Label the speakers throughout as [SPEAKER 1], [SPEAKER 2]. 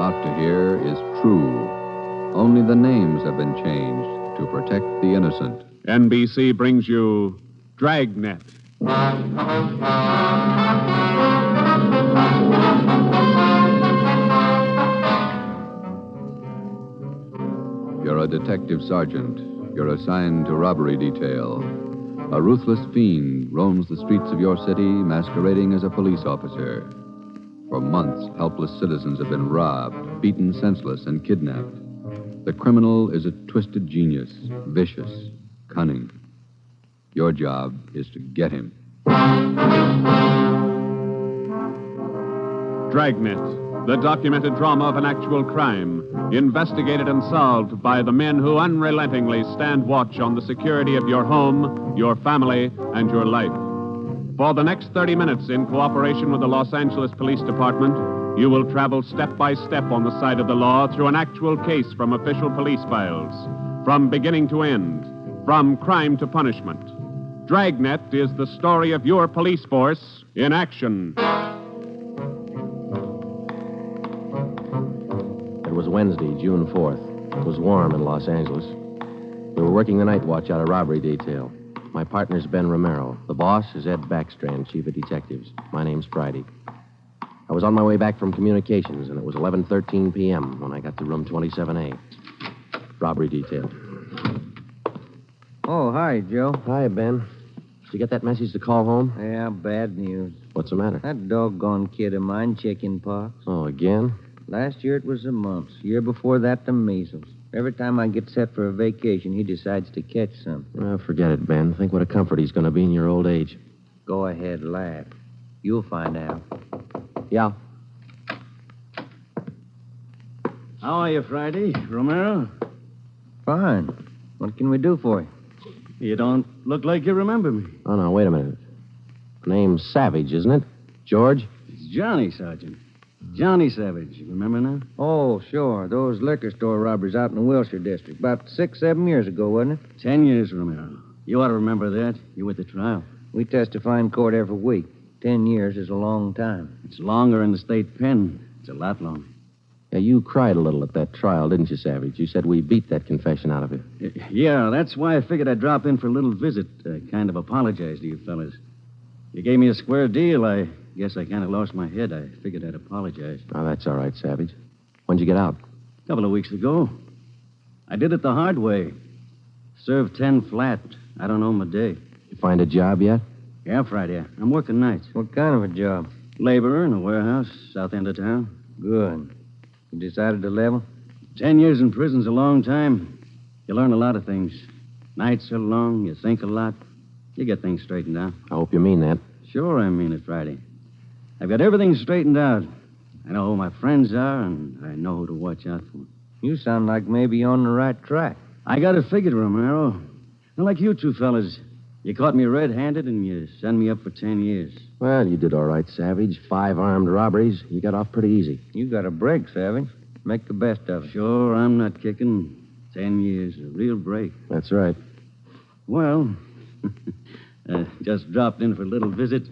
[SPEAKER 1] about to hear is true. Only the names have been changed to protect the innocent.
[SPEAKER 2] NBC brings you Dragnet.
[SPEAKER 1] You're a detective sergeant. You're assigned to robbery detail. A ruthless fiend roams the streets of your city masquerading as a police officer. For months, helpless citizens have been robbed, beaten senseless, and kidnapped. The criminal is a twisted genius, vicious, cunning. Your job is to get him.
[SPEAKER 2] Dragnet, the documented drama of an actual crime, investigated and solved by the men who unrelentingly stand watch on the security of your home, your family, and your life. For the next 30 minutes, in cooperation with the Los Angeles Police Department, you will travel step by step on the side of the law through an actual case from official police files, from beginning to end, from crime to punishment. Dragnet is the story of your police force in action.
[SPEAKER 3] It was Wednesday, June 4th. It was warm in Los Angeles. We were working the night watch out of robbery detail. My partner's Ben Romero. The boss is Ed Backstrand, chief of detectives. My name's Friday. I was on my way back from communications, and it was 11:13 p.m. when I got to room 27A. Robbery detail.
[SPEAKER 4] Oh, hi, Joe.
[SPEAKER 3] Hi, Ben. Did you get that message to call home?
[SPEAKER 4] Yeah, bad news.
[SPEAKER 3] What's the matter?
[SPEAKER 4] That doggone kid of mine, chicken pox.
[SPEAKER 3] Oh, again?
[SPEAKER 4] Last year it was the mumps. Year before that, the measles. Every time I get set for a vacation, he decides to catch something.
[SPEAKER 3] Well, forget it, Ben. Think what a comfort he's going to be in your old age.
[SPEAKER 4] Go ahead, laugh. You'll find out.
[SPEAKER 3] Yeah.
[SPEAKER 5] How are you, Friday? Romero?
[SPEAKER 4] Fine. What can we do for you?
[SPEAKER 5] You don't look like you remember me.
[SPEAKER 3] Oh, no, wait a minute. Name's Savage, isn't it? George?
[SPEAKER 5] It's Johnny, Sergeant. Johnny Savage. You remember now?
[SPEAKER 4] Oh, sure. Those liquor store robberies out in the Wilshire district. About 6-7 years ago, wasn't it?
[SPEAKER 5] 10 years, Romero. You ought to remember that. You were at the trial.
[SPEAKER 4] We testify in court every week. 10 years is a long time.
[SPEAKER 5] It's longer in the state pen. It's a lot longer.
[SPEAKER 3] Yeah, you cried a little at that trial, didn't you, Savage? You said we beat that confession out of you.
[SPEAKER 5] Yeah, that's why I figured I'd drop in for a little visit. Kind of apologize to you fellas. You gave me a square deal. I guess I kind of lost my head. I figured I'd apologize.
[SPEAKER 3] Oh, that's all right, Savage. When'd you get out?
[SPEAKER 5] A couple of weeks ago. I did it the hard way. Served 10 flat. I don't know my day.
[SPEAKER 3] You find a job yet?
[SPEAKER 5] Yeah, Friday. I'm working nights.
[SPEAKER 4] What kind of a job?
[SPEAKER 5] Laborer in a warehouse, south end of town.
[SPEAKER 4] Good. You decided to level?
[SPEAKER 5] 10 years in prison's a long time. You learn a lot of things. Nights are long, you think a lot. You get things straightened out.
[SPEAKER 3] I hope you mean that.
[SPEAKER 5] Sure, I mean it, Friday. I've got everything straightened out. I know who my friends are, and I know who to watch out for.
[SPEAKER 4] You sound like maybe you're on the right track.
[SPEAKER 5] I got it figured, Romero. Not like you two fellas. You caught me red-handed, and you sent me up for 10 years.
[SPEAKER 3] Well, you did all right, Savage. 5 armed robberies. You got off pretty easy.
[SPEAKER 4] You got a break, Savage. Make the best of it.
[SPEAKER 5] Sure, I'm not kicking. 10 years, a real break.
[SPEAKER 3] That's right.
[SPEAKER 5] Well, just dropped in for a little visit.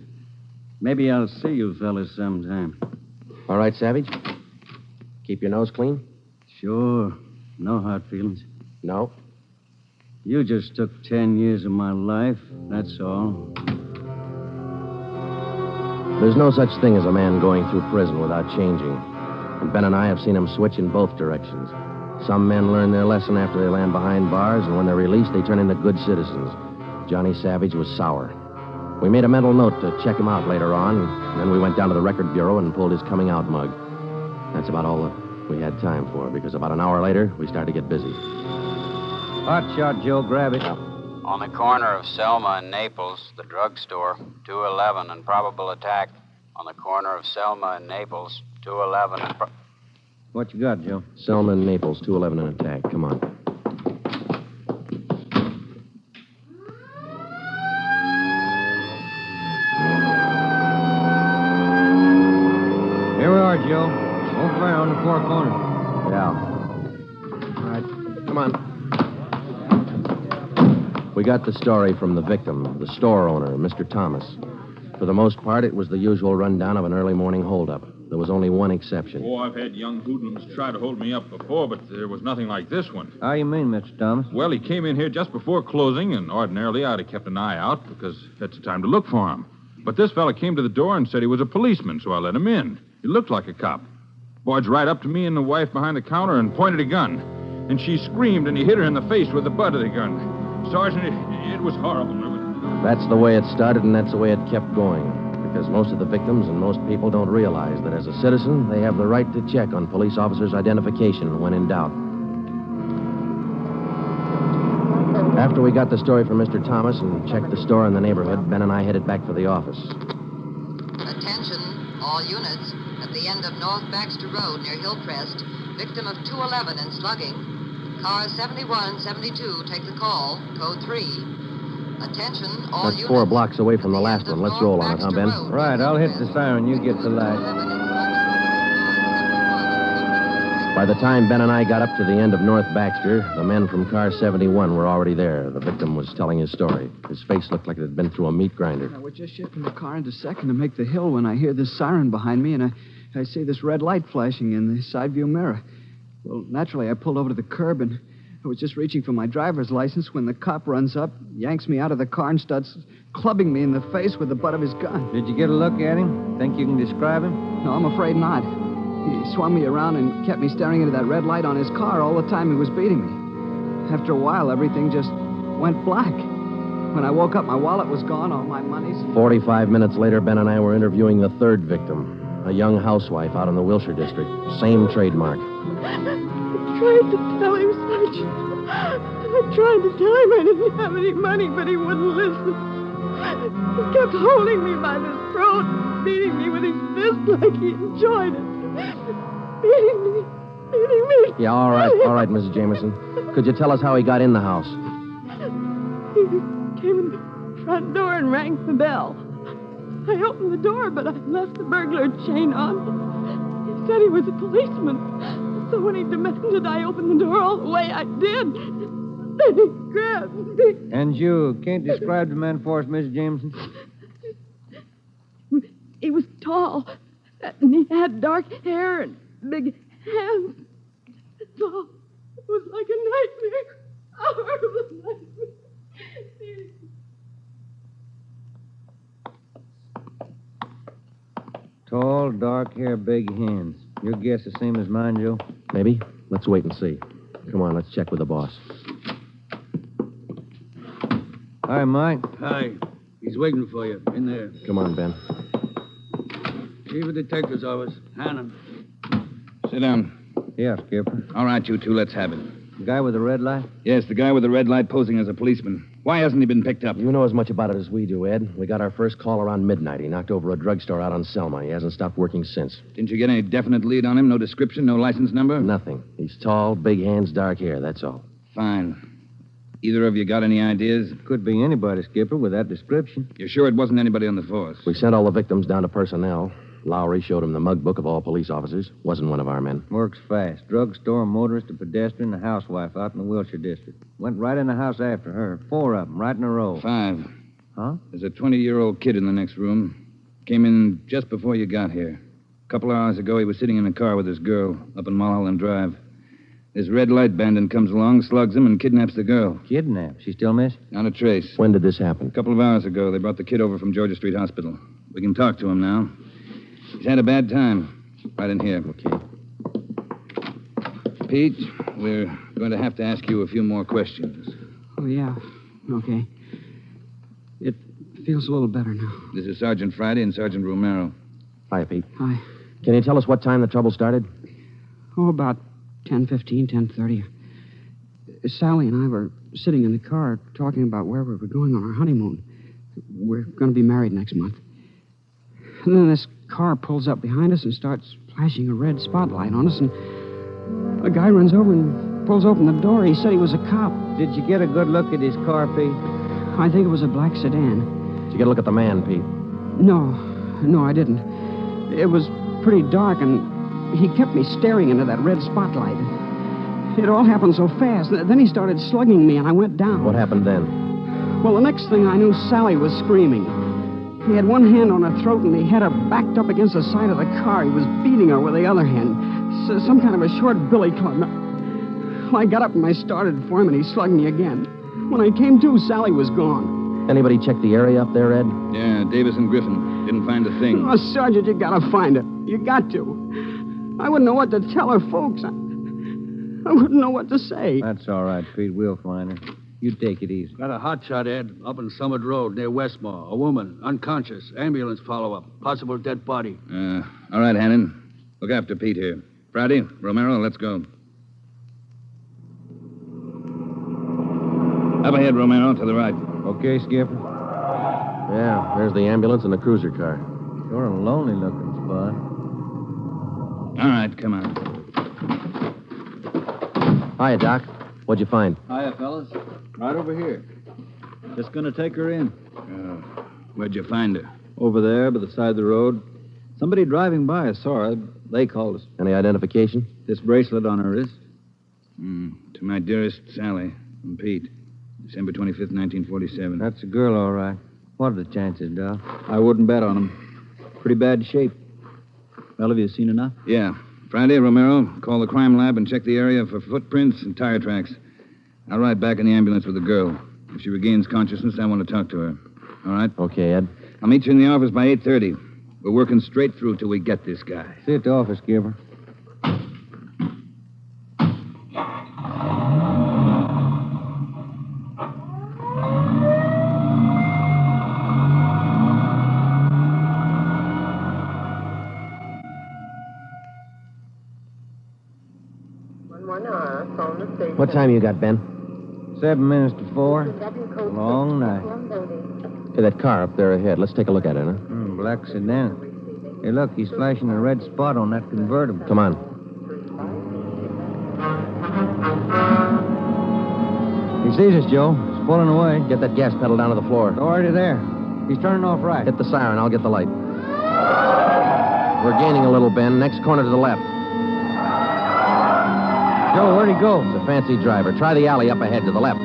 [SPEAKER 5] Maybe I'll see you fellas sometime.
[SPEAKER 3] All right, Savage? Keep your nose clean?
[SPEAKER 5] Sure. No hard feelings.
[SPEAKER 3] No.
[SPEAKER 5] You just took 10 years of my life, that's all.
[SPEAKER 3] There's no such thing as a man going through prison without changing. And Ben and I have seen him switch in both directions. Some men learn their lesson after they land behind bars, and when they're released, they turn into good citizens. Johnny Savage was sour. We made a mental note to check him out later on, and then we went down to the record bureau and pulled his coming out mug. That's about all that we had time for, because about an hour later, we started to get busy.
[SPEAKER 4] Hot shot, Joe. Grab it.
[SPEAKER 6] On the corner of Selma and Naples, the drugstore, 211 and probable attack. On the corner of Selma and Naples, 211 and...
[SPEAKER 4] What you got, Joe?
[SPEAKER 3] Selma and Naples, 211 and attack. Come on.
[SPEAKER 4] Here we are, Joe. Over there on the four corners.
[SPEAKER 3] Yeah. All right. Come on. We got the story from the victim, the store owner, Mr. Thomas. For the most part, it was the usual rundown of an early morning holdup. There was only one exception.
[SPEAKER 7] Oh, I've had young hoodlums try to hold me up before, but there was nothing like this one.
[SPEAKER 4] How you mean, Mr. Thomas?
[SPEAKER 7] Well, he came in here just before closing, and ordinarily I'd have kept an eye out because that's the time to look for him. But this fella came to the door and said he was a policeman, so I let him in. He looked like a cop. Barged right up to me and the wife behind the counter and pointed a gun. And she screamed, and he hit her in the face with the butt of the gun. Sergeant, it was horrible.
[SPEAKER 3] That's the way it started, and that's the way it kept going. Because most of the victims and most people don't realize that as a citizen, they have the right to check on police officers' identification when in doubt. After we got the story from Mr. Thomas and checked the store in the neighborhood, Ben and I headed back for the office.
[SPEAKER 8] Attention, all units. At the end of North Baxter Road near Hillcrest, victim of 211 and slugging. Car 7172, take the call. Code 3. Attention, all
[SPEAKER 3] That's
[SPEAKER 8] units.
[SPEAKER 3] 4 blocks away from the last one. Let's roll on it, huh, Ben?
[SPEAKER 4] Right, I'll hit the siren. You get the light.
[SPEAKER 3] By the time Ben and I got up to the end of North Baxter, the men from car 71 were already there. The victim was telling his story. His face looked like it had been through a meat grinder.
[SPEAKER 9] We're just shifting the car into second to make the hill when I hear this siren behind me, and I see this red light flashing in the side view mirror. Well, naturally, I pulled over to the curb, and I was just reaching for my driver's license when the cop runs up, yanks me out of the car, and starts clubbing me in the face with the butt of his gun.
[SPEAKER 4] Did you get a look at him? Think you can describe him?
[SPEAKER 9] No, I'm afraid not. He swung me around and kept me staring into that red light on his car all the time he was beating me. After a while, everything just went black. When I woke up, my wallet was gone, all my money's...
[SPEAKER 3] 45 minutes later, Ben and I were interviewing the third victim, a young housewife out in the Wilshire district. Same trademark.
[SPEAKER 10] I tried to tell him, Sergeant. I tried to tell him I didn't have any money, but he wouldn't listen. He kept holding me by the throat and beating me with his fist like he enjoyed it. Beating me.
[SPEAKER 3] Yeah, all right, Mrs. Jameson. Could you tell us how he got in the house?
[SPEAKER 10] He came in the front door and rang the bell. I opened the door, but I left the burglar chain on. He said he was a policeman. So when he demanded I open the door all the way, I did. Then he grabbed me.
[SPEAKER 4] And you can't describe the man for us, Miss Jameson?
[SPEAKER 10] He was tall, and he had dark hair and big hands. That's all. It was like a nightmare. A horrible nightmare.
[SPEAKER 4] Tall, dark hair, big hands. Your guess the same as mine, Joe?
[SPEAKER 3] Maybe. Let's wait and see. Come on, let's check with the boss.
[SPEAKER 4] Hi, Mike.
[SPEAKER 11] Hi. He's waiting for you in there.
[SPEAKER 3] Come on, Ben.
[SPEAKER 11] Chief of Detective's office. Hannon.
[SPEAKER 12] Sit down.
[SPEAKER 4] Yeah, Skipper.
[SPEAKER 12] All right, you two, let's have it.
[SPEAKER 4] The guy with the red light?
[SPEAKER 12] Yes, the guy with the red light posing as a policeman. Why hasn't he been picked up?
[SPEAKER 3] You know as much about it as we do, Ed. We got our first call around midnight. He knocked over a drugstore out on Selma. He hasn't stopped working since.
[SPEAKER 12] Didn't you get any definite lead on him? No description, no license number?
[SPEAKER 3] Nothing. He's tall, big hands, dark hair, that's all.
[SPEAKER 12] Fine. Either of you got any ideas?
[SPEAKER 4] Could be anybody, Skipper, with that description.
[SPEAKER 12] You're sure it wasn't anybody on the force?
[SPEAKER 3] We sent all the victims down to personnel. Lowry showed him the mug book of all police officers. Wasn't one of our men.
[SPEAKER 4] Works fast. Drugstore, a motorist, a pedestrian, a housewife out in the Wilshire district. Went right in the house after her. 4 of them, right in a row.
[SPEAKER 12] 5.
[SPEAKER 4] Huh?
[SPEAKER 12] There's a 20-year-old kid in the next room. Came in just before you got here. A couple of hours ago, he was sitting in a car with his girl up in Mulholland Drive. This red light bandit comes along, slugs him, and kidnaps the girl.
[SPEAKER 4] Kidnapped? She still missing?
[SPEAKER 12] Not a trace.
[SPEAKER 3] When did this happen?
[SPEAKER 12] A couple of hours ago, they brought the kid over from Georgia Street Hospital. We can talk to him now. He's had a bad time. Right in here.
[SPEAKER 3] Okay.
[SPEAKER 12] Pete, we're going to have to ask you a few more questions.
[SPEAKER 9] Oh, yeah. Okay. It feels a little better now.
[SPEAKER 12] This is Sergeant Friday and Sergeant Romero.
[SPEAKER 3] Hi, Pete.
[SPEAKER 9] Hi.
[SPEAKER 3] Can you tell us what time the trouble started?
[SPEAKER 9] Oh, about 10:15, 10:30. Sally and I were sitting in the car talking about where we were going on our honeymoon. We're going to be married next month. And then this car pulls up behind us and starts flashing a red spotlight on us, and a guy runs over and pulls open the door. He said he was a cop.
[SPEAKER 4] Did you get a good look at his car, Pete?
[SPEAKER 9] I think it was a black sedan.
[SPEAKER 3] Did you get a look at the man, Pete?
[SPEAKER 9] No, I didn't. It was pretty dark, and he kept me staring into that red spotlight. It all happened so fast. Then he started slugging me, and I went down.
[SPEAKER 3] What happened then?
[SPEAKER 9] Well, the next thing I knew, Sally was screaming. He had one hand on her throat, and he had her backed up against the side of the car. He was beating her with the other hand. Some kind of a short billy club. Well, I got up and I started for him, and he slugged me again. When I came to, Sally was gone.
[SPEAKER 3] Anybody check the area up there, Ed?
[SPEAKER 12] Yeah, Davis and Griffin. Didn't find a thing.
[SPEAKER 9] Oh, Sergeant, you gotta find it. You got to. I wouldn't know what to tell her folks. I wouldn't know what to say.
[SPEAKER 4] That's all right, Pete. We'll find her. You take it easy.
[SPEAKER 11] Got a hot shot, Ed, up on Summit Road near Westmore. A woman, unconscious. Ambulance follow-up. Possible dead body.
[SPEAKER 12] All right, Hannon. Look after Pete here. Friday, Romero, let's go. Up ahead, Romero, to the right.
[SPEAKER 4] Okay, Skipper?
[SPEAKER 3] Yeah, there's the ambulance and the cruiser car.
[SPEAKER 4] Sure a lonely-looking spot.
[SPEAKER 12] All right, come on.
[SPEAKER 3] Hiya, Doc. What'd you find?
[SPEAKER 11] Hiya, fellas. Right over here. Just gonna take her in.
[SPEAKER 12] Where'd you find her?
[SPEAKER 11] Over there, by the side of the road. Somebody driving by saw her. They called us.
[SPEAKER 3] Any identification?
[SPEAKER 11] This bracelet on her wrist.
[SPEAKER 12] To my dearest Sally from Pete. December 25th, 1947.
[SPEAKER 4] That's a girl, all right. What are the chances, Doc?
[SPEAKER 11] I wouldn't bet on them. Pretty bad shape. Well, have you seen enough?
[SPEAKER 12] Yeah. Friday, Romero, call the crime lab and check the area for footprints and tire tracks. I'll ride back in the ambulance with the girl. If she regains consciousness, I want to talk to her. All right?
[SPEAKER 3] Okay, Ed.
[SPEAKER 12] I'll meet you in the office by 8:30. We're working straight through till we get this guy.
[SPEAKER 4] See you at the office, Skipper.
[SPEAKER 3] What time you got, Ben?
[SPEAKER 4] 7 minutes to 4. Long night.
[SPEAKER 3] Hey, that car up there ahead. Let's take a look at it, huh?
[SPEAKER 4] Black sedan. Hey, look, he's flashing a red spot on that convertible.
[SPEAKER 3] Come on.
[SPEAKER 4] He sees us, Joe. He's pulling away.
[SPEAKER 3] Get that gas pedal down to the floor.
[SPEAKER 4] Already there. He's turning off right.
[SPEAKER 3] Hit the siren. I'll get the light. We're gaining a little, Ben. Next corner to the left.
[SPEAKER 4] Joe, where'd he go?
[SPEAKER 3] It's a fancy driver. Try the alley up ahead to the left.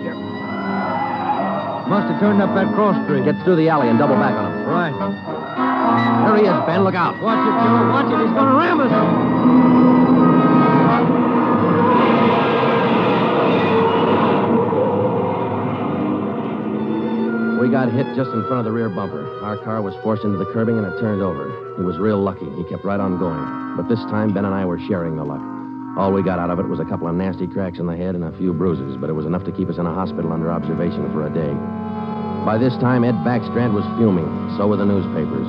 [SPEAKER 4] Must have turned up that cross street.
[SPEAKER 3] Get through the alley and double back on him.
[SPEAKER 4] Right.
[SPEAKER 3] There he is, Ben. Look out.
[SPEAKER 4] Watch it, Joe. Watch it. He's going to ram us.
[SPEAKER 3] We got hit just in front of the rear bumper. Our car was forced into the curbing and it turned over. He was real lucky. He kept right on going. But this time, Ben and I were sharing the luck. All we got out of it was a couple of nasty cracks in the head and a few bruises, but it was enough to keep us in a hospital under observation for a day. By this time, Ed Backstrand was fuming. So were the newspapers.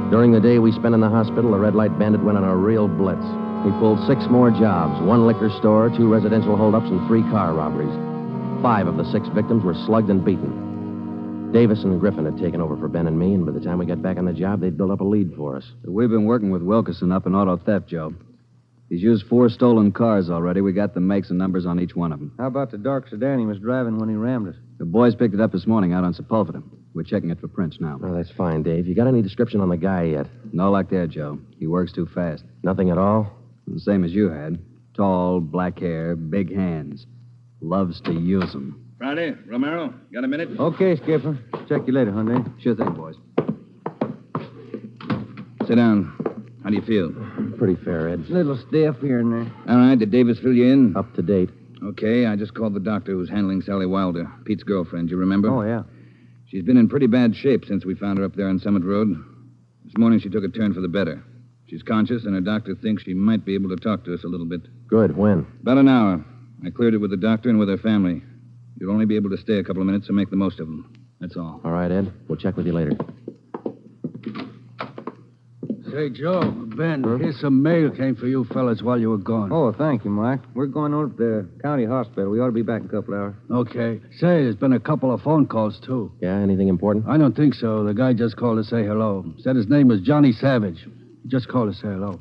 [SPEAKER 3] During the day we spent in the hospital, the Red Light Bandit went on a real blitz. He pulled 6 more jobs, 1 liquor store, 2 residential holdups, and 3 car robberies. 5 of the 6 victims were slugged and beaten. Davis and Griffin had taken over for Ben and me, and by the time we got back on the job, they'd built up a lead for us.
[SPEAKER 13] We've been working with Wilkerson up in auto theft, Joe. He's used 4 stolen cars already. We got the makes and numbers on each one of them.
[SPEAKER 4] How about the dark sedan he was driving when he rammed us?
[SPEAKER 13] The boys picked it up this morning out on Sepulveda. We're checking it for prints now.
[SPEAKER 3] Oh, that's fine, Dave. You got any description on the guy yet?
[SPEAKER 13] No luck there, Joe. He works too fast.
[SPEAKER 3] Nothing at all?
[SPEAKER 13] The same as you had. Tall, black hair, big hands. Loves to use them.
[SPEAKER 12] Friday, Romero, got a minute?
[SPEAKER 4] Okay, Skipper. Check you later, Hyundai.
[SPEAKER 13] Sure thing, boys.
[SPEAKER 12] Sit down. How do you feel?
[SPEAKER 3] Pretty fair, Ed.
[SPEAKER 4] Little stiff here and there.
[SPEAKER 12] All right, did Davis fill you in?
[SPEAKER 3] Up to date.
[SPEAKER 12] Okay, I just called the doctor who's handling Sally Wilder, Pete's girlfriend, you remember?
[SPEAKER 4] Oh, yeah.
[SPEAKER 12] She's been in pretty bad shape since we found her up there on Summit Road. This morning she took a turn for the better. She's conscious, and her doctor thinks she might be able to talk to us a little bit.
[SPEAKER 3] Good. When?
[SPEAKER 12] About an hour. I cleared it with the doctor and with her family. You'll only be able to stay a couple of minutes, so make the most of them. That's all.
[SPEAKER 3] All right, Ed. We'll check with you later.
[SPEAKER 11] Say, Joe, Ben, here's some mail came for you fellas while you were gone.
[SPEAKER 4] Oh, thank you, Mike. We're going over to the county hospital. We ought to be back in a couple hours.
[SPEAKER 11] Okay. Say, there's been a couple of phone calls, too.
[SPEAKER 3] Yeah, anything important?
[SPEAKER 11] I don't think so. The guy just called to say hello. Said his name was Johnny Savage. He just called to say hello.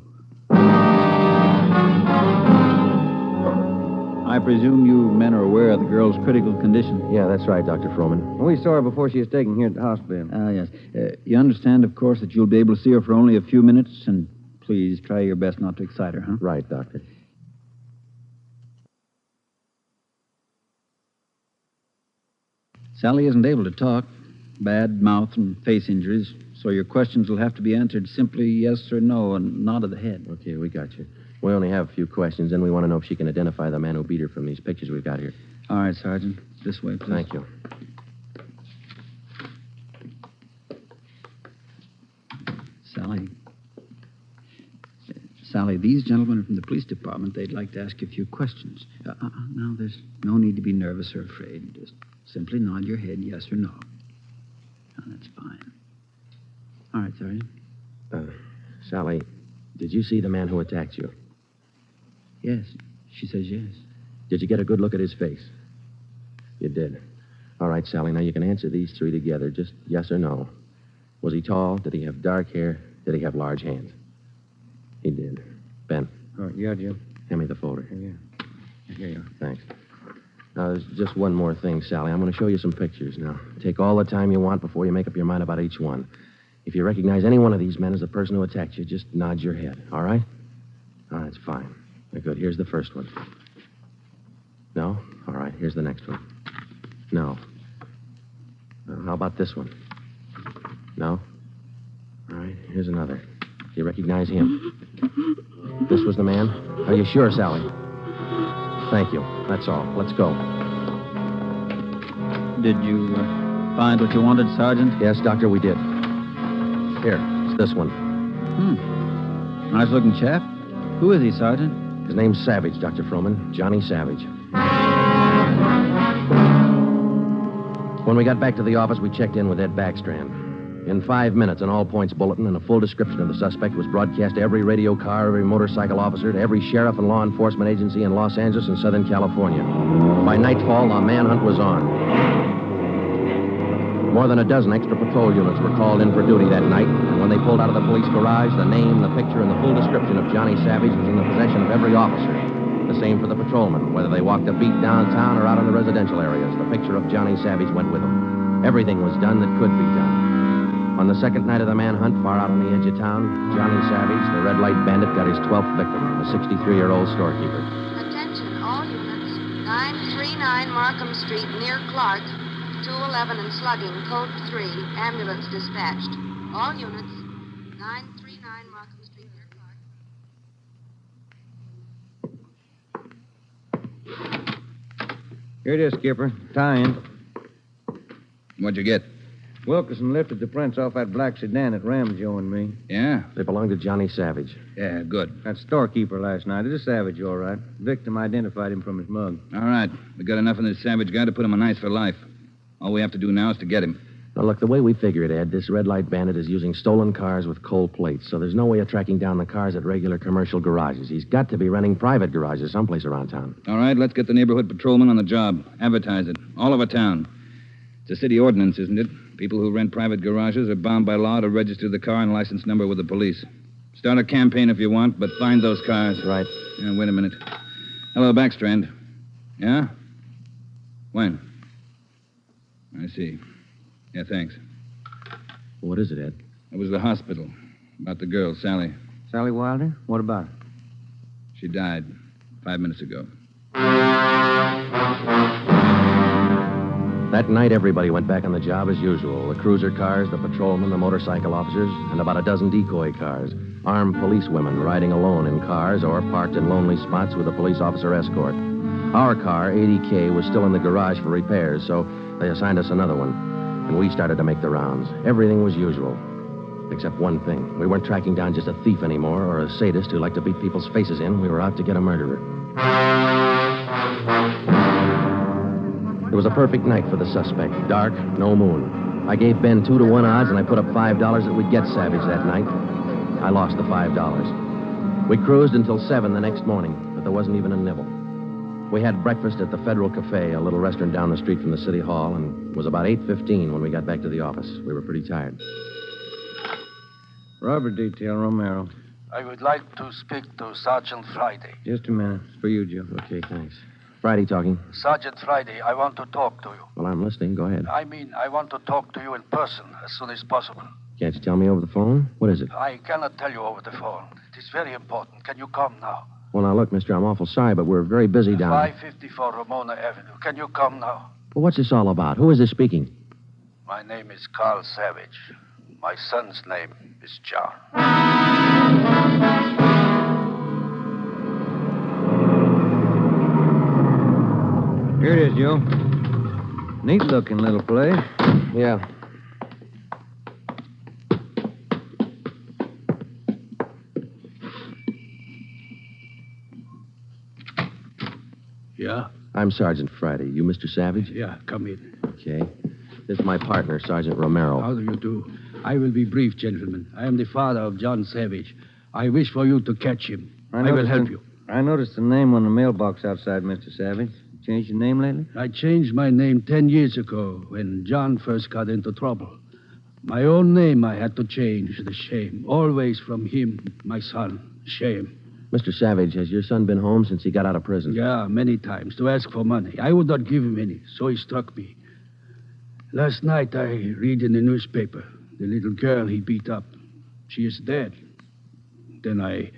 [SPEAKER 14] I presume you men are aware of the girl's critical condition.
[SPEAKER 3] Yeah, that's right, Dr. Froman.
[SPEAKER 4] We saw her before she was taken here at the hospital.
[SPEAKER 14] Yes. You understand, of course, that you'll be able to see her for only a few minutes, and please try your best not to excite her, huh?
[SPEAKER 3] Right, Doctor.
[SPEAKER 14] Sally isn't able to talk. Bad mouth and face injuries, So your questions will have to be answered simply yes or no and nod of the head.
[SPEAKER 3] Okay, we got you. We only have a few questions, and we want to know if she can identify the man who beat her from these pictures we've got here.
[SPEAKER 14] All right, Sergeant. This way, please.
[SPEAKER 3] Thank you.
[SPEAKER 14] Sally, these gentlemen are from the police department. They'd like to ask you a few questions. Now, there's no need to be nervous or afraid. Just simply nod your head yes or no. Now, that's fine. All right, Sergeant.
[SPEAKER 3] Sally, did you see the man who attacked you?
[SPEAKER 14] Yes. She says yes.
[SPEAKER 3] Did you get a good look at his face? You did. All right, Sally, now you can answer these three together. Just yes or no. Was he tall? Did he have dark hair? Did he have large hands? He did. Ben.
[SPEAKER 4] Oh, yeah, Jim.
[SPEAKER 3] Hand me the folder.
[SPEAKER 4] Yeah. Here you are.
[SPEAKER 3] Thanks. Now, there's just one more thing, Sally. I'm going to show you some pictures. Now, take all the time you want before you make up your mind about each one. If you recognize any one of these men as the person who attacked you, just nod your head, all right? All right, that's fine. Good. Here's the first one. No? All right, here's the next one. No. How about this one? No? All right, here's another. Do you recognize him? This was the man? Are you sure, Sally? Thank you. That's all. Let's go.
[SPEAKER 14] Did you find what you wanted, Sergeant?
[SPEAKER 3] Yes, Doctor, we did. Here, it's this one.
[SPEAKER 14] Nice-looking chap. Who is he, Sergeant?
[SPEAKER 3] His name's Savage, Dr. Froman. Johnny Savage. When we got back to the office, we checked in with Ed Backstrand. In 5 minutes, an all-points bulletin and a full description of the suspect was broadcast to every radio car, every motorcycle officer, to every sheriff and law enforcement agency in Los Angeles and Southern California. By nightfall, the manhunt was on. More than a dozen extra patrol units were called in for duty that night, and when they pulled out of the police garage, the name, the picture, and the full description of Johnny Savage was in the possession of every officer. The same for the patrolmen, whether they walked a beat downtown or out in the residential areas. The picture of Johnny Savage went with them. Everything was done that could be done. On the second night of the manhunt, far out on the edge of town, Johnny Savage, the red light bandit, got his 12th victim, a 63-year-old storekeeper.
[SPEAKER 8] Attention, all units. 939 Markham Street, near Clark. 211 and slugging, code 3. Ambulance dispatched. All units. 939 Markham Street, near Clark.
[SPEAKER 4] Here it is, Skipper. Tie-in.
[SPEAKER 12] What'd you get?
[SPEAKER 4] Wilkerson lifted the prints off that black sedan that rammed Joe and me.
[SPEAKER 12] Yeah?
[SPEAKER 3] They belonged to Johnny Savage.
[SPEAKER 12] Yeah, good.
[SPEAKER 4] That storekeeper last night. It is Savage, all right. Victim identified him from his mug.
[SPEAKER 12] All right. We got enough of this Savage guy to put him on ice for life. All we have to do now is to get him.
[SPEAKER 3] Now, look, the way we figure it, Ed, this red light bandit is using stolen cars with cold plates, so there's no way of tracking down the cars at regular commercial garages. He's got to be renting private garages someplace around town.
[SPEAKER 12] All right, let's get the neighborhood patrolman on the job. Advertise it. All over town. It's a city ordinance, isn't it? People who rent private garages are bound by law to register the car and license number with the police. Start a campaign if you want, but find those cars.
[SPEAKER 3] Right.
[SPEAKER 12] Yeah, wait a minute. Hello, Backstrand. Yeah? When? I see. Yeah, thanks.
[SPEAKER 3] What is it, Ed?
[SPEAKER 12] It was the hospital. About the girl, Sally.
[SPEAKER 4] Sally Wilder? What about her?
[SPEAKER 12] She died 5 minutes ago.
[SPEAKER 3] That night, everybody went back on the job as usual. The cruiser cars, the patrolmen, the motorcycle officers, and about a dozen decoy cars. Armed policewomen riding alone in cars or parked in lonely spots with a police officer escort. Our car, 80K, was still in the garage for repairs, so they assigned us another one. And we started to make the rounds. Everything was usual. Except one thing. We weren't tracking down just a thief anymore or a sadist who liked to beat people's faces in. We were out to get a murderer. It was a perfect night for the suspect. Dark, no moon. I gave Ben 2-to-1 odds, and I put up $5 that we'd get Savage that night. I lost the $5. We cruised until 7 the next morning, but there wasn't even a nibble. We had breakfast at the Federal Cafe, a little restaurant down the street from the city hall, and it was about 8:15 when we got back to the office. We were pretty tired.
[SPEAKER 4] Robber detail, Romero.
[SPEAKER 15] I would like to speak to Sergeant Friday.
[SPEAKER 4] Just a minute. It's for you, Joe.
[SPEAKER 3] Okay, thanks. Friday talking.
[SPEAKER 15] Sergeant Friday, I want to talk to you.
[SPEAKER 3] Well, I'm listening. Go ahead.
[SPEAKER 15] I want to talk to you in person as soon as possible.
[SPEAKER 3] Can't you tell me over the phone? What is it?
[SPEAKER 15] I cannot tell you over the phone. It is very important. Can you come now?
[SPEAKER 3] Well, now, look, mister, I'm awful sorry, but we're very busy down
[SPEAKER 15] 554 Ramona Avenue. Can you come now?
[SPEAKER 3] Well, what's this all about? Who is this speaking?
[SPEAKER 15] My name is Carl Savage. My son's name is John.
[SPEAKER 4] Here it is, Joe. Neat-looking little place.
[SPEAKER 3] Yeah.
[SPEAKER 11] Yeah?
[SPEAKER 3] I'm Sergeant Friday. You Mr. Savage?
[SPEAKER 11] Yeah, come in.
[SPEAKER 3] Okay. This is my partner, Sergeant Romero.
[SPEAKER 11] How do you do? I will be brief, gentlemen. I am the father of John Savage. I wish for you to catch him. I will help you.
[SPEAKER 4] I noticed the name on the mailbox outside, Mr. Savage. Changed your name lately?
[SPEAKER 11] I changed my name 10 years ago when John first got into trouble. My own name I had to change. The shame. Always from him, my son. Shame.
[SPEAKER 3] Mr. Savage, has your son been home since he got out of prison?
[SPEAKER 11] Yeah, many times to ask for money. I would not give him any, so he struck me. Last night I read in the newspaper the little girl he beat up. She is dead. Then I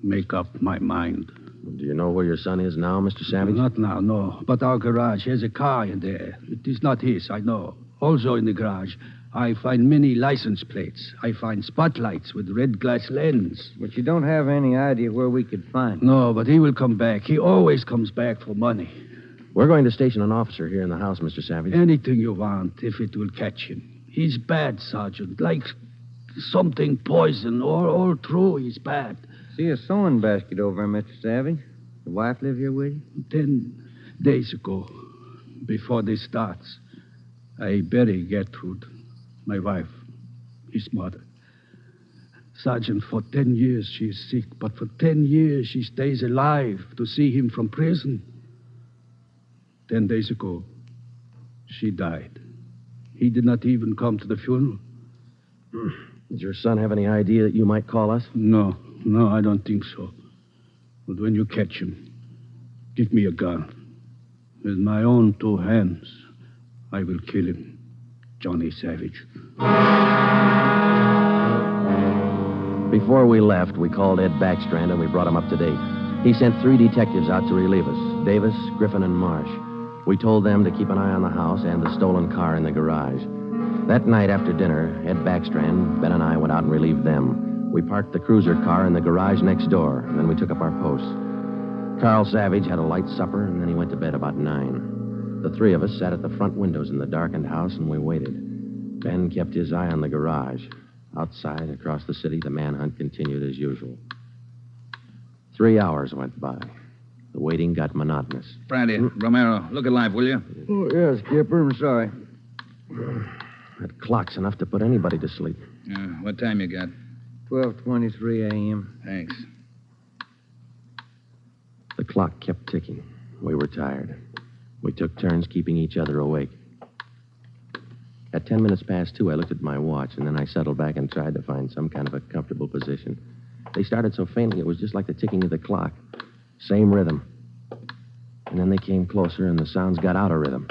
[SPEAKER 11] make up my mind.
[SPEAKER 3] Do you know where your son is now, Mr. Savage?
[SPEAKER 11] Not now, no. But our garage has a car in there. It is not his, I know. Also in the garage, I find many license plates. I find spotlights with red glass lens.
[SPEAKER 4] But you don't have any idea where we could find him.
[SPEAKER 11] No, but he will come back. He always comes back for money.
[SPEAKER 3] We're going to station an officer here in the house, Mr. Savage.
[SPEAKER 11] Anything you want, if it will catch him. He's bad, Sergeant. Like something poison. All through, he's bad.
[SPEAKER 4] See a sewing basket over there, Mr. Savage. The wife live here with you?
[SPEAKER 11] 10 days ago, before this starts, I bury Gertrude, my wife, his mother. Sergeant, for 10 years she is sick, but for 10 years she stays alive to see him from prison. 10 days ago, she died. He did not even come to the funeral.
[SPEAKER 3] Does your son have any idea that you might call us?
[SPEAKER 11] No, I don't think so. But when you catch him, give me a gun. With my own 2 hands, I will kill him. Johnny Savage.
[SPEAKER 3] Before we left, we called Ed Backstrand and we brought him up to date. He sent 3 detectives out to relieve us, Davis, Griffin, and Marsh. We told them to keep an eye on the house and the stolen car in the garage. That night after dinner, Ed Backstrand, Ben, and I went out and relieved them. We parked the cruiser car in the garage next door, and then we took up our posts. Carl Savage had a light supper, and then he went to bed about 9. The 3 of us sat at the front windows in the darkened house, and we waited. Ben kept his eye on the garage. Outside, across the city, the manhunt continued as usual. 3 hours went by. The waiting got monotonous.
[SPEAKER 12] Friday, Romero, look alive, will you?
[SPEAKER 4] Oh, yes, Skipper. I'm sorry.
[SPEAKER 3] That clock's enough to put anybody to sleep.
[SPEAKER 12] What time you got?
[SPEAKER 4] 12:23 a.m.
[SPEAKER 12] Thanks.
[SPEAKER 3] The clock kept ticking. We were tired. We took turns keeping each other awake. At 10 minutes past 2, I looked at my watch, and then I settled back and tried to find some kind of a comfortable position. They started so faintly, it was just like the ticking of the clock. Same rhythm. And then they came closer, and the sounds got out of rhythm.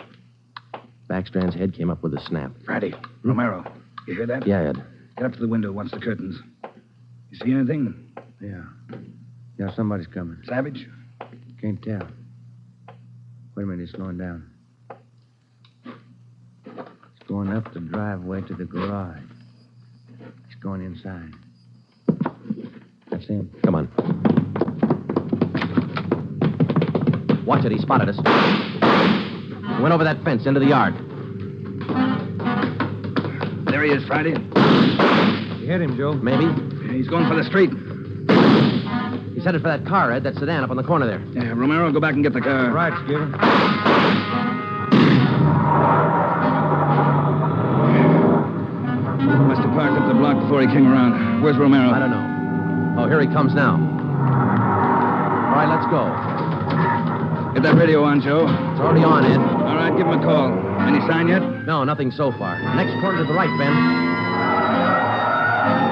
[SPEAKER 3] Backstrand's head came up with a snap.
[SPEAKER 12] Friday, Romero, you hear that?
[SPEAKER 3] Yeah, Ed.
[SPEAKER 12] Get up to the window, watch the curtains. You see anything?
[SPEAKER 4] Yeah. Yeah, somebody's coming.
[SPEAKER 12] Savage?
[SPEAKER 4] Can't tell. Wait a minute, he's slowing down. He's going up the driveway to the garage. He's going inside. That's him.
[SPEAKER 3] Come on. Watch it, he spotted us. He went over that fence into the yard.
[SPEAKER 12] There he is, Friday.
[SPEAKER 4] You hit him, Joe?
[SPEAKER 3] Maybe.
[SPEAKER 12] He's going for the street.
[SPEAKER 3] He's headed for that car, Ed, that sedan up on the corner there.
[SPEAKER 12] Yeah, Romero, go back and get the car.
[SPEAKER 4] Right, Skipper.
[SPEAKER 12] Must have parked up the block before he came around. Where's Romero?
[SPEAKER 3] I don't know. Oh, here he comes now. All right, let's go.
[SPEAKER 12] Get that radio on, Joe.
[SPEAKER 3] It's already on, Ed.
[SPEAKER 12] All right, give him a call. Any sign yet?
[SPEAKER 3] No, nothing so far. Next corner to the right, Ben.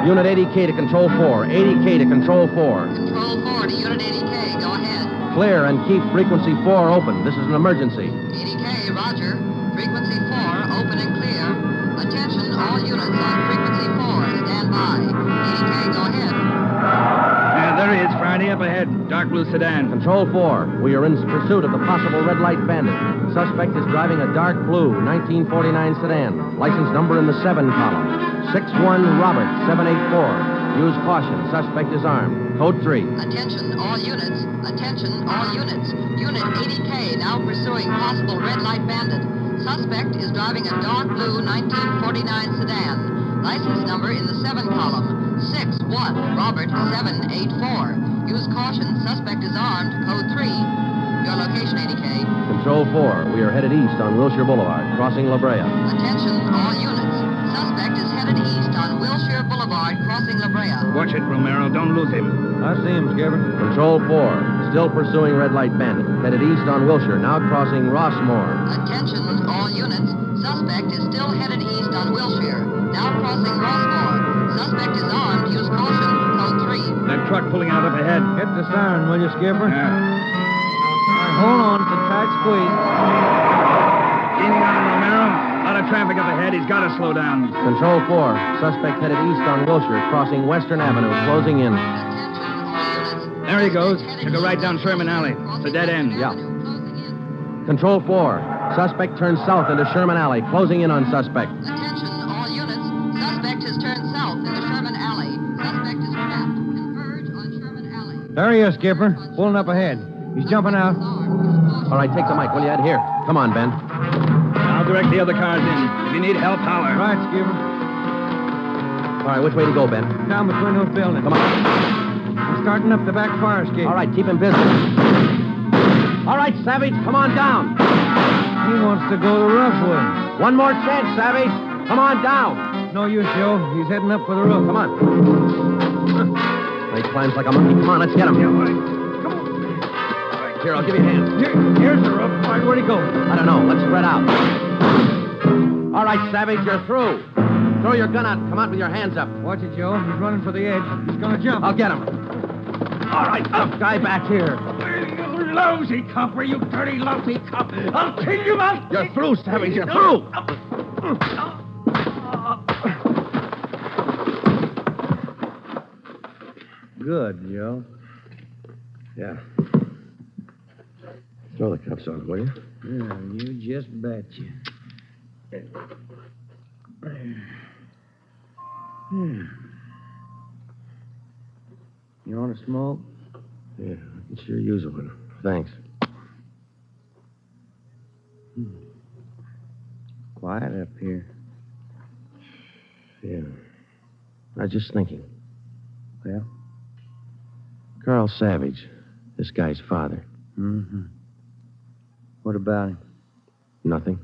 [SPEAKER 3] Unit 80K to Control 4. 80K to Control 4.
[SPEAKER 8] Control 4 to Unit 80K. Go ahead.
[SPEAKER 3] Clear and keep frequency 4 open. This is an emergency.
[SPEAKER 8] 80K, roger. Frequency 4, open and clear. Attention, all units on frequency 4. Stand by. 80K, go ahead.
[SPEAKER 12] Yeah, there he is, Friday. up ahead. Dark blue sedan.
[SPEAKER 3] Control 4, we are in pursuit of the possible red light bandit. Suspect is driving a dark blue 1949 sedan. License number in the 7 column. 61 Robert 784. Use caution. Suspect is armed. Code 3.
[SPEAKER 8] Attention, all units. Attention, all units. Unit 80K now pursuing possible red light bandit. Suspect is driving a dark blue 1949 sedan. License number in the 7 column. 61 Robert 784. Use caution. Suspect is armed. Code 3. Your location, 80K.
[SPEAKER 3] Control 4, we are headed east on Wilshire Boulevard, crossing La Brea.
[SPEAKER 8] Attention, all units. Suspect is headed east on Wilshire Boulevard, crossing La Brea.
[SPEAKER 12] Watch it, Romero. Don't lose him.
[SPEAKER 11] I see him, Skipper.
[SPEAKER 3] Control 4, still pursuing red light bandit. Headed east on Wilshire, now crossing Rossmore.
[SPEAKER 8] Attention, all units. Suspect is still headed east on Wilshire, now crossing Rossmore. Suspect is armed. Use caution. Code 3.
[SPEAKER 12] That truck pulling out up ahead.
[SPEAKER 11] Hit the siren, will you, Skipper?
[SPEAKER 12] Yeah.
[SPEAKER 11] Hold on, it's a tight squeeze.
[SPEAKER 12] Gaining on him, Romero. A lot of traffic up ahead. He's got to slow down.
[SPEAKER 3] Control 4, suspect headed east on Wilshire, crossing Western Avenue, closing in.
[SPEAKER 12] There he goes. Took a right down Sherman Alley. It's a dead end.
[SPEAKER 3] Yeah. Control 4, suspect turns south into Sherman Alley, closing in on suspect.
[SPEAKER 8] Attention, all units. Suspect has turned south into Sherman Alley. Suspect is trapped. Converge on Sherman Alley.
[SPEAKER 11] There he is, Skipper. Pulling up ahead. He's jumping out.
[SPEAKER 3] All right, take the mic, will you, Ed? Here. Come on, Ben.
[SPEAKER 12] I'll direct the other cars in. If you need help, holler.
[SPEAKER 11] Right, Skipper.
[SPEAKER 3] All right, which way to go, Ben?
[SPEAKER 11] Down between those buildings.
[SPEAKER 3] Come on.
[SPEAKER 11] He's starting up the back fire escape.
[SPEAKER 3] All right, keep him busy. All right, Savage, come on down.
[SPEAKER 11] He wants to go the rough way.
[SPEAKER 3] One more chance, Savage. Come on down.
[SPEAKER 11] No use, Joe. He's heading up for the roof.
[SPEAKER 3] Come on. He climbs like a monkey. Come on, let's get him.
[SPEAKER 11] Yeah, all right.
[SPEAKER 3] Here, I'll give you a hand.
[SPEAKER 11] Here's the roof. All right, where'd he go?
[SPEAKER 3] I don't know. Let's spread out. All right, Savage, you're through. Throw your gun out. Come out with your hands up.
[SPEAKER 11] Watch it, Joe. He's running for the edge. He's going to jump.
[SPEAKER 3] I'll get him. All right, up, guy back here.
[SPEAKER 11] You lousy copper, you dirty, lousy cop. I'll kill you, man.
[SPEAKER 3] You're through, Savage. You're through.
[SPEAKER 11] Good, Joe.
[SPEAKER 3] Yeah. Throw the cuffs on, will you?
[SPEAKER 11] Yeah, you just betcha. You want to smoke?
[SPEAKER 3] Yeah, I can sure use one. Thanks.
[SPEAKER 11] Quiet up here.
[SPEAKER 3] Yeah. I was just thinking.
[SPEAKER 11] Well?
[SPEAKER 3] Carl Savage, this guy's father.
[SPEAKER 11] Mm-hmm. What about him?
[SPEAKER 3] Nothing.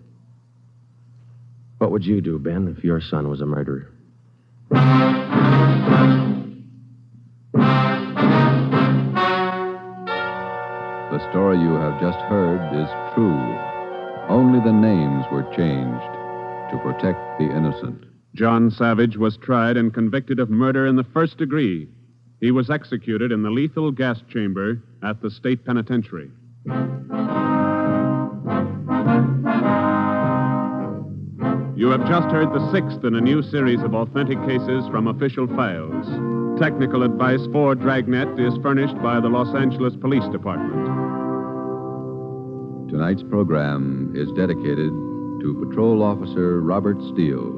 [SPEAKER 3] What would you do, Ben, if your son was a murderer?
[SPEAKER 1] The story you have just heard is true. Only the names were changed to protect the innocent.
[SPEAKER 2] John Savage was tried and convicted of murder in the first degree. He was executed in the lethal gas chamber at the state penitentiary. You have just heard the sixth in a new series of authentic cases from official files. Technical advice for Dragnet is furnished by the Los Angeles Police Department.
[SPEAKER 1] Tonight's program is dedicated to Patrol Officer Robert Steele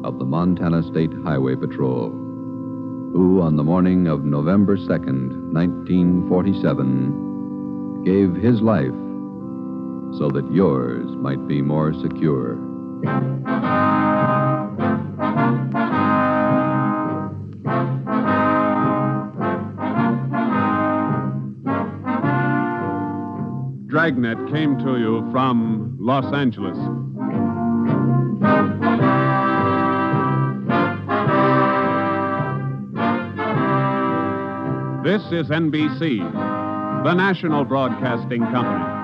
[SPEAKER 1] of the Montana State Highway Patrol, who on the morning of November 2nd, 1947, gave his life so that yours might be more secure.
[SPEAKER 2] Dragnet came to you from Los Angeles. This is NBC, the national broadcasting company.